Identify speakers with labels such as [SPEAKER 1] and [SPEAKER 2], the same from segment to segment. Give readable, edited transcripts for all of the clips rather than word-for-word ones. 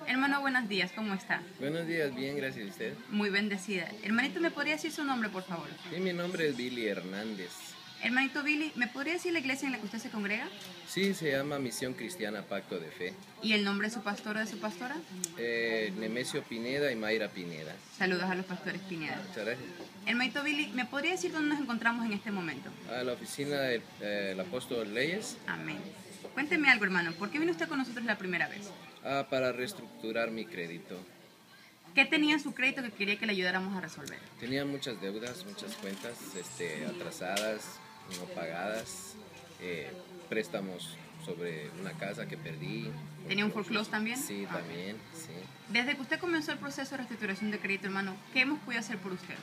[SPEAKER 1] Hermano, buenos días, ¿cómo está?
[SPEAKER 2] Buenos días, bien, gracias a usted.
[SPEAKER 1] Muy bendecida. Hermanito, ¿me podría decir su nombre, por favor?
[SPEAKER 2] Sí, mi nombre es Billy Hernández.
[SPEAKER 1] Hermanito Billy, ¿me podría decir la iglesia en la que usted se congrega?
[SPEAKER 2] Sí, se llama Misión Cristiana Pacto de Fe.
[SPEAKER 1] ¿Y el nombre de su pastor o de su pastora?
[SPEAKER 2] Nemesio Pineda y Mayra Pineda.
[SPEAKER 1] Saludos a los pastores Pineda.
[SPEAKER 2] Muchas gracias.
[SPEAKER 1] Hermanito Billy, ¿me podría decir dónde nos encontramos en este momento?
[SPEAKER 2] A la oficina del apóstol Leyes,
[SPEAKER 1] Amén. Cuénteme algo, hermano. ¿Por qué vino usted con nosotros la primera vez?
[SPEAKER 2] para reestructurar mi crédito.
[SPEAKER 1] ¿Qué tenía en su crédito que quería que le ayudáramos a resolver?
[SPEAKER 2] Tenía muchas deudas, muchas cuentas atrasadas, no pagadas, préstamos sobre una casa que perdí.
[SPEAKER 1] ¿Tenía un foreclose también?
[SPEAKER 2] Sí,
[SPEAKER 1] Ah.
[SPEAKER 2] también, sí.
[SPEAKER 1] Desde que usted comenzó el proceso de reestructuración de crédito, hermano, ¿qué hemos podido hacer por usted?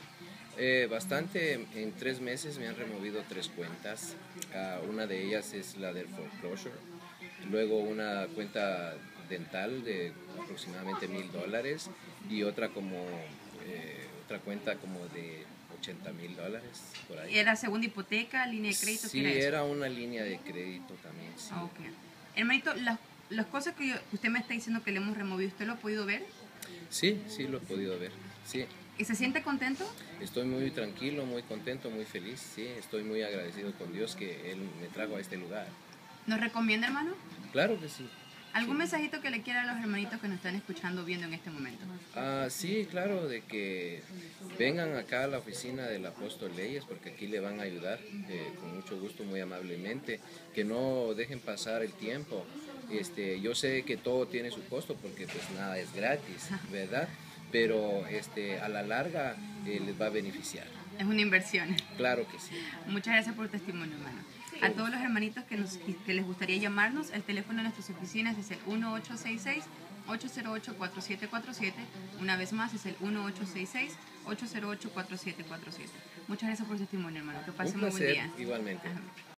[SPEAKER 2] Bastante, en 3 meses me han removido 3 cuentas. Una de ellas es la del foreclosure, luego una cuenta dental de aproximadamente $1,000 y otra otra cuenta como de $80,000 por ahí.
[SPEAKER 1] ¿Era segunda hipoteca, línea de crédito?
[SPEAKER 2] Sí,
[SPEAKER 1] ¿Qué era eso?
[SPEAKER 2] era una línea de crédito también. Sí,
[SPEAKER 1] Ah, ok. Hermanito, las cosas que usted me está diciendo que le hemos removido, ¿usted lo ha podido ver?
[SPEAKER 2] sí, sí lo he podido ver. Sí,
[SPEAKER 1] ¿Y se siente contento?
[SPEAKER 2] estoy muy tranquilo, muy contento, muy feliz. Sí, estoy muy agradecido con Dios que Él me trajo a este lugar.
[SPEAKER 1] ¿Nos recomienda, hermano?
[SPEAKER 2] Claro que sí.
[SPEAKER 1] ¿Algún mensajito que le quiera a los hermanitos que nos están escuchando o viendo en este momento?
[SPEAKER 2] Sí, claro, de que vengan acá a la oficina del apóstol Leyes, porque aquí le van a ayudar con mucho gusto, muy amablemente, que no dejen pasar el tiempo. Yo sé que todo tiene su costo, porque pues nada es gratis, ¿verdad? Pero a la larga les va a beneficiar.
[SPEAKER 1] Es una inversión.
[SPEAKER 2] Claro que sí.
[SPEAKER 1] Muchas gracias por el testimonio, hermano. A todos los hermanitos que les gustaría llamarnos, el teléfono de nuestras oficinas es el 1866-808-4747. Una vez más, es el 1866-808-4747. Muchas gracias por el testimonio, hermano. Que
[SPEAKER 2] Un
[SPEAKER 1] pasen un buen
[SPEAKER 2] placer,
[SPEAKER 1] día.
[SPEAKER 2] igualmente.
[SPEAKER 1] Ajá.